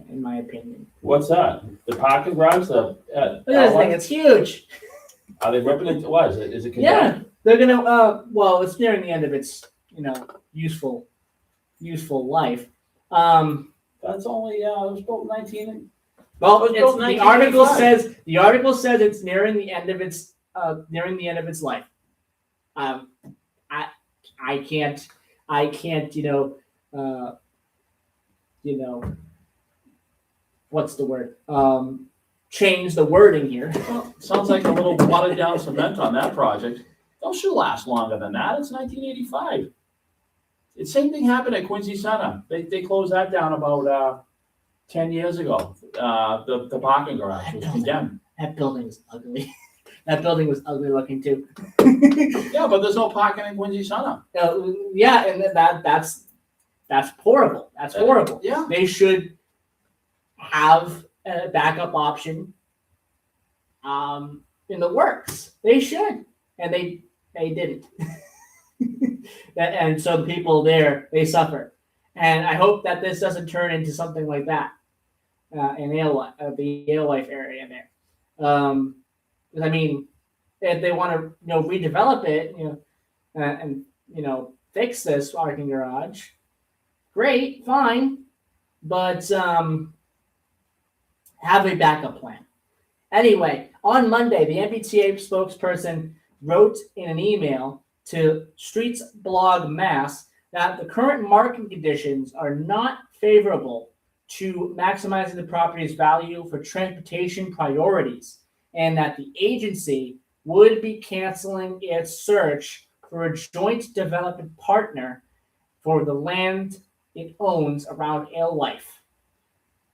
in my opinion. What's that? The parking garage? Look at this thing; it's huge. Are they ripping it? What is it? Is it condemned? Yeah, they're gonna. Well, it's nearing the end of its useful life. That's only it was built in 19. Well, It was built in the article 1985. says it's nearing the end of its life. I can't what's the word? Change the wording here. Well, sounds like a little watered down cement on that project. Those should last longer than that. It's 1985. The same thing happened at Quincy Center. They closed that down about 10 years ago. The parking garage was condemned. That building is ugly. That building was ugly looking too. Yeah, but there's no parking in Quincy Center. Yeah, and that's horrible. That's horrible. Yeah. They should have a backup option in the works. They should, and they didn't. And so the people there, they suffer. And I hope that this doesn't turn into something like that in the Alewife area there. I mean, if they want to redevelop it, and fix this parking garage, great, fine, but have a backup plan. Anyway, on Monday, the MBTA spokesperson wrote in an email to Streets Blog Mass that the current market conditions are not favorable to maximizing the property's value for transportation priorities, and that the agency would be canceling its search for a joint development partner for the land it owns around Alewife.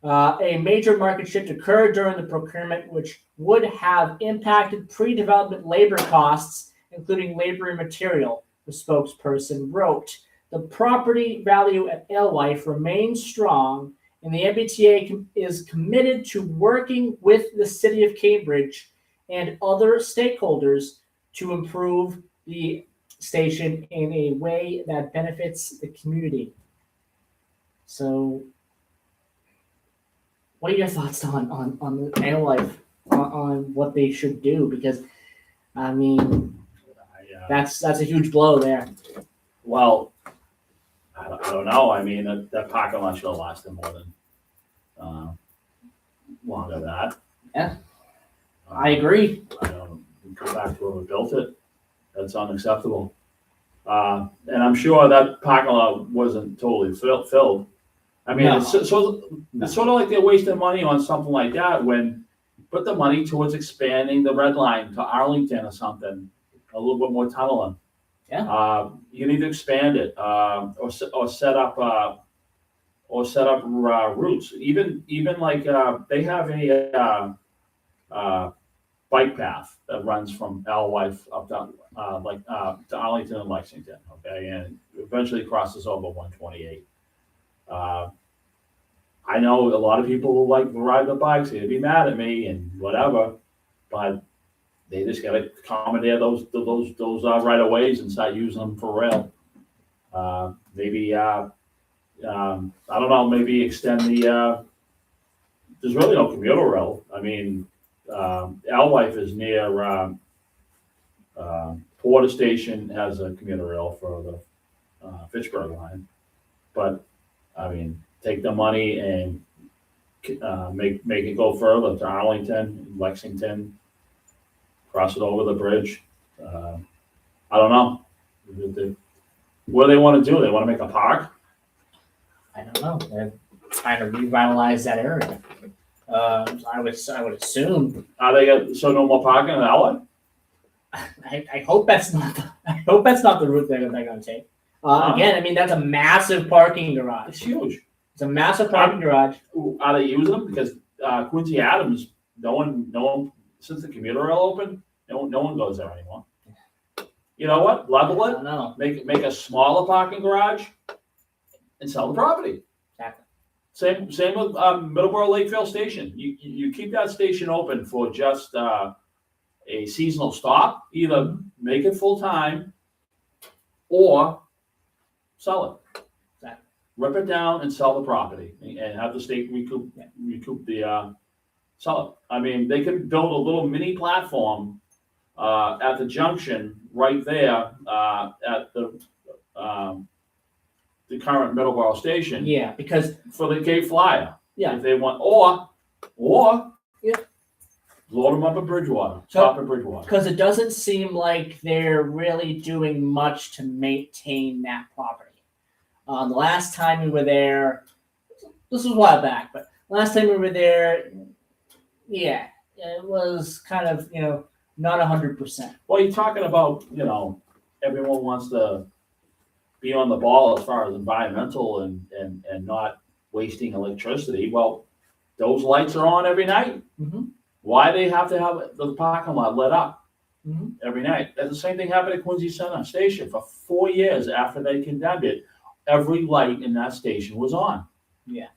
A major market shift occurred during the procurement, which would have impacted pre-development labor costs, including labor and material, the spokesperson wrote. The property value at Alewife remains strong, and the MBTA is committed to working with the City of Cambridge and other stakeholders to improve the station in a way that benefits the community. So, what are your thoughts on the Alewife, on what they should do? Because, I mean, that's a huge blow there. Well, I don't know. I mean, that parking lot should have lasted more than longer than that. Yeah, I agree. I don't go back to whoever built it. That's unacceptable. And I'm sure that parking lot wasn't totally filled. I mean, No. it's sort of like they're wasting money on something like that when put the money towards expanding the red line to Arlington or something, a little bit more tunneling. Yeah. You need to expand it, or set up routes. Even like they have a bike path that runs from Alewife up to to Arlington and Lexington. Okay, and eventually crosses over 128. I know a lot of people will like to ride the bikes. They'd be mad at me and whatever, but they just got to accommodate those right of ways and start using them for rail. Maybe I don't know. Maybe extend the. There's really no commuter rail. I mean, Alewife is near Porter Station has a commuter rail for the Fitchburg line, but I mean, take the money and make it go further to Arlington, Lexington, cross it over the bridge. I don't know. What do they want to do? They want to make a park? I don't know. They're trying to revitalize that area. I would assume. Are they so no more parking in Alewife? I hope that's not the route they're going to take. Again, I mean, that's a massive parking garage. It's huge. It's a massive parking garage. Are they using them? Because Quincy Adams, no one since the commuter rail opened, no one goes there anymore. You know what? Level it. No. Make a smaller parking garage, and sell the property. Exactly. Same with Middleboro Lakeville Station. You keep that station open for just a seasonal stop. Either make it full time, or sell it. Exactly. Rip it down and sell the property, and have the state recoup the sell it. I mean, they could build a little mini platform at the junction right there at the current Middleboro station. Yeah, because for the Cape Flyer. Yeah. If they want, or yeah, load them up at Bridgewater. Stop at Bridgewater. Because it doesn't seem like they're really doing much to maintain that property. The last time we were there, this was a while back, but last time we were there, yeah, it was kind of, not 100%. Well, you're talking about, everyone wants to be on the ball as far as environmental and not wasting electricity. Well, those lights are on every night. Mm-hmm. Why they have to have the parking lot lit up Mm-hmm. every night? And the same thing happened at Quincy Center Station. For 4 years after they condemned it, every light in that station was on. Yeah.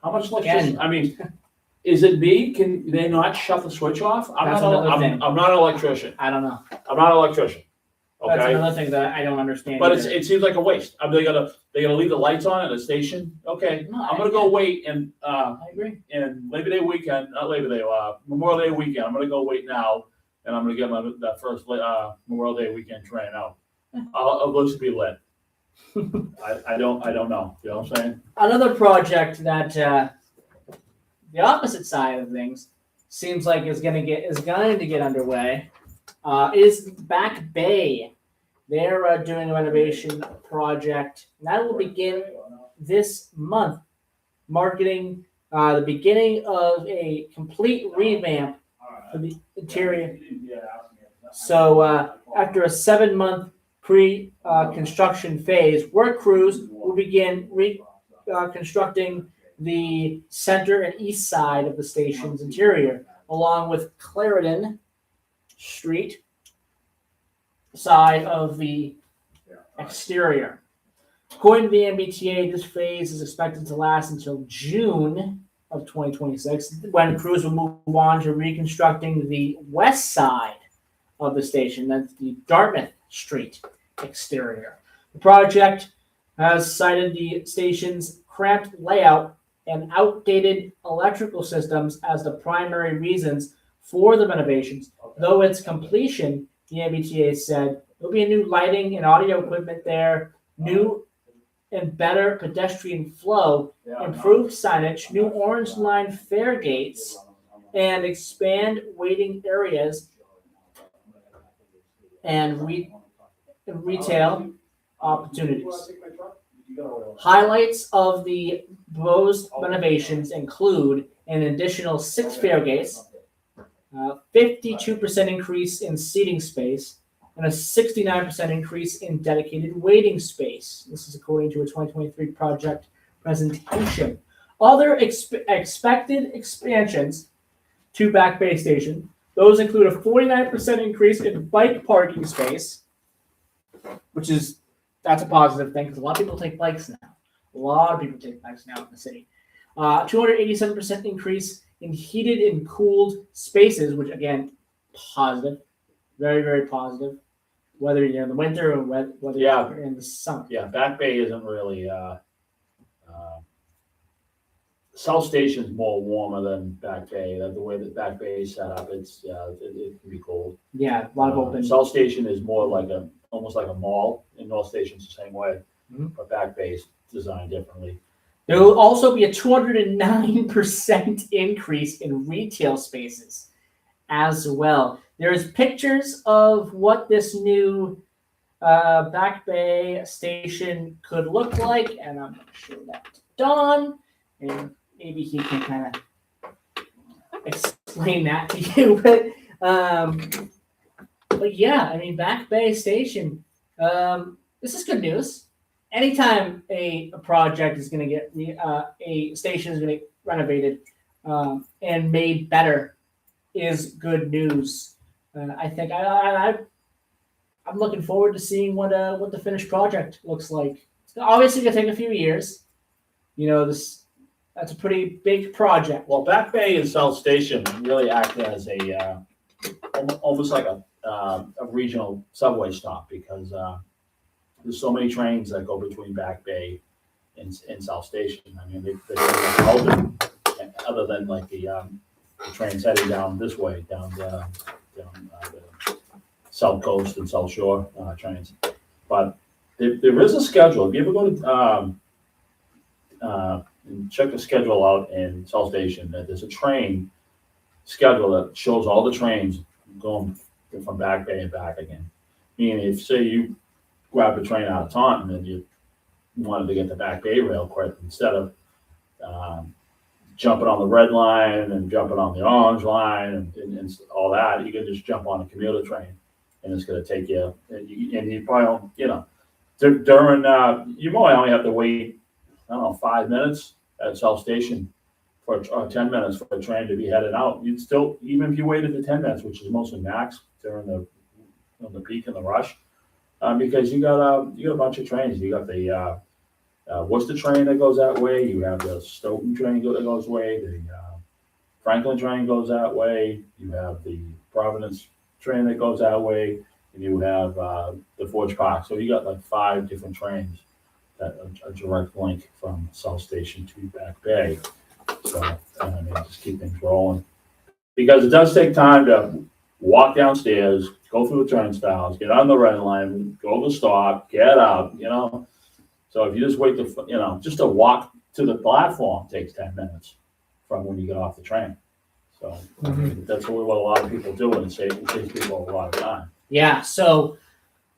How much electricity? I mean, is it me? Can they not shut the switch off? I'm That's not another thing. I'm not an electrician. I don't know. I'm not an electrician. That's Okay. another thing that I don't understand. But either. it seems like a waste. They gotta leave the lights on at the station. Okay, No, I'm gonna go wait and I agree. and Labor Day weekend, not Labor Day, Memorial Day weekend. I'm gonna go wait now, and I'm gonna get that first Memorial Day weekend train out. I'll go to be lit. I don't know. You know what I'm saying? Another project that the opposite side of things seems like is going to get underway is Back Bay. They're doing a renovation project that will begin this month, marketing the beginning of a complete revamp of the interior. So after a 7-month pre-construction phase, work crews will begin reconstructing the center and east side of the station's interior, along with Clarendon Street side of the exterior. According to the MBTA, this phase is expected to last until June of 2026, when crews will move on to reconstructing the west side of the station. That's the Dartmouth Street exterior. The project has cited the station's cramped layout and outdated electrical systems as the primary reasons for the renovations. Though its completion, the MBTA said, there'll be a new lighting and audio equipment there, new and better pedestrian flow, improved signage, new orange line fare gates, and expand waiting areas and retail opportunities. Highlights of the proposed renovations include an additional 6 fare gates, 52% increase in seating space, and a 69% increase in dedicated waiting space. This is according to a 2023 project presentation. Other expected expansions to Back Bay Station, those include a 49% increase in bike parking space, that's a positive thing because a lot of people take bikes now. A lot of people take bikes now in the city. 287% increase in heated and cooled spaces, which again, positive, very, very positive. Whether you're in the winter or whether you're in the summer. Yeah, Back Bay isn't really. South Station's more warmer than Back Bay. The way that Back Bay is set up, it can be cold. Yeah, a lot of open. South Station is more like almost like a mall, and North Station's the same way. Mm-hmm. But Back Bay is designed differently. There will also be a 209% increase in retail spaces as well. There's pictures of what this new Back Bay Station could look like, and I'm going to show that to Don, and maybe he can kind of explain that to you. But yeah, I mean, Back Bay Station, this is good news. Anytime a project is going to get, a station is going to get renovated and made better is good news. I think I'm looking forward to seeing what the finished project looks like. It's obviously going to take a few years. That's a pretty big project. Well, Back Bay and South Station really act as a almost like a regional subway stop because there's so many trains that go between Back Bay and South Station. I mean, they're open, other than like the trains heading down this way, down the South Coast and South Shore trains. But there is a schedule. If you ever go to and check the schedule out in South Station, there's a train schedule that shows all the trains going from Back Bay and back again. Meaning, if say you grab a train out of Taunton and you wanted to get to Back Bay real quick, instead of jumping on the red line and jumping on the orange line and all that, you can just jump on a commuter train, and it's going to take you. And you probably don't, during you might only have to wait, 5 minutes at South Station or 10 minutes for a train to be headed out. You'd still, even if you waited the 10 minutes, which is mostly max during the peak and the rush, because you got a bunch of trains. You got the Worcester train that goes that way. You have the Stoughton train that goes way. The Franklin train goes that way. You have the Providence train that goes that way, and you have the Forge Park. So you got like 5 different trains that are a direct link from South Station to Back Bay. So just keep things rolling, because it does take time to walk downstairs, go through the turnstiles, get on the red line, go to stop, get out. So if you just wait just to walk to the platform takes 10 minutes from when you get off the train. So that's what a lot of people do, and it saves people a lot of time. Yeah. So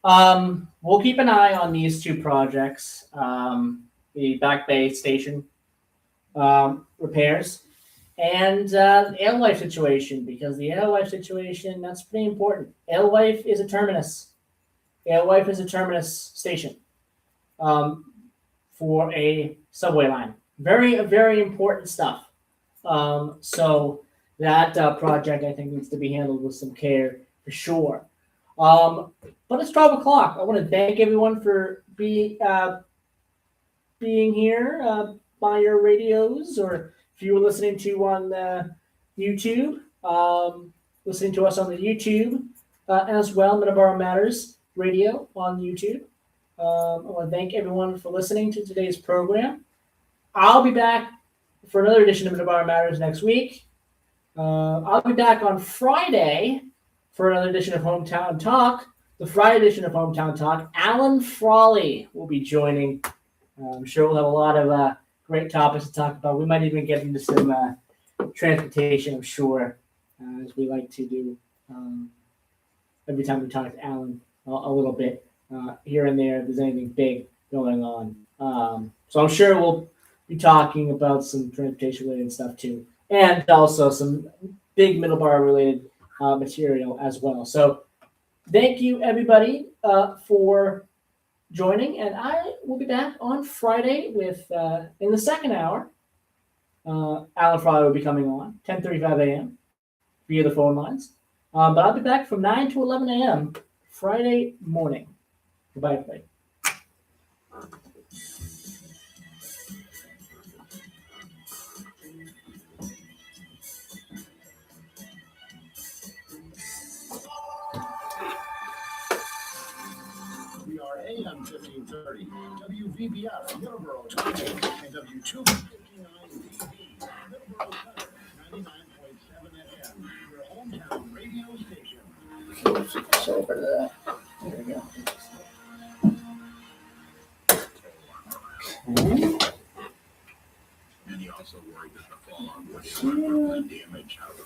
we'll keep an eye on these 2 projects, the Back Bay Station repairs and the Alewife situation, because the Alewife situation, that's pretty important. Alewife is a terminus. Alewife is a terminus station for a subway line. Very, very important stuff. So that project, I think, needs to be handled with some care for sure. But it's 12 o'clock. I want to thank everyone for being here by your radios, or if you were listening to on YouTube, listening to us on the YouTube as well, Middleboro Matters Radio on YouTube. I want to thank everyone for listening to today's program. I'll be back for another edition of Middleboro Matters next week. I'll be back on Friday for another edition of Hometown Talk. The Friday edition of Hometown Talk, Alan Frawley will be joining. I'm sure we'll have a lot of great topics to talk about. We might even get into some transportation, I'm sure, as we like to do every time we talk to Alan a little bit here and there if there's anything big going on. So I'm sure we'll be talking about some transportation-related stuff too, and also some big Middleborough-related material as well. So thank you, everybody, for joining, and I will be back on Friday with, in the second hour, Alan Frawley will be coming on, 10:35 a.m. via the phone lines. But I'll be back from 9 to 11 a.m. Friday morning. Goodbye, everybody. We are AM 1530, WVBF, Middleboro, Tacoma, and W259DB, Middleboro Center, 99.7 FM, your hometown radio station. So over there. There we go. Okay. And he also worried that the fallout would permanent damage out of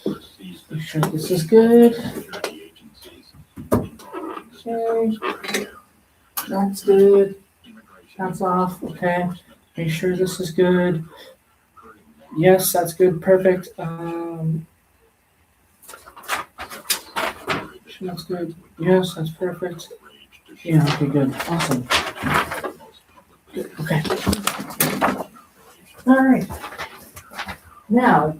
the seas. Make sure this is good. Security agencies involved in Okay. That's good. That's off. Okay. Make sure this is good. Yes, that's good. Perfect. That's good. Yes, that's perfect. Yeah, okay, good. Awesome. Good. Okay. All right. Now,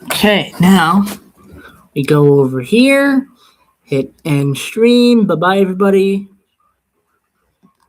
okay, now we go over here, hit end stream. Bye bye, everybody.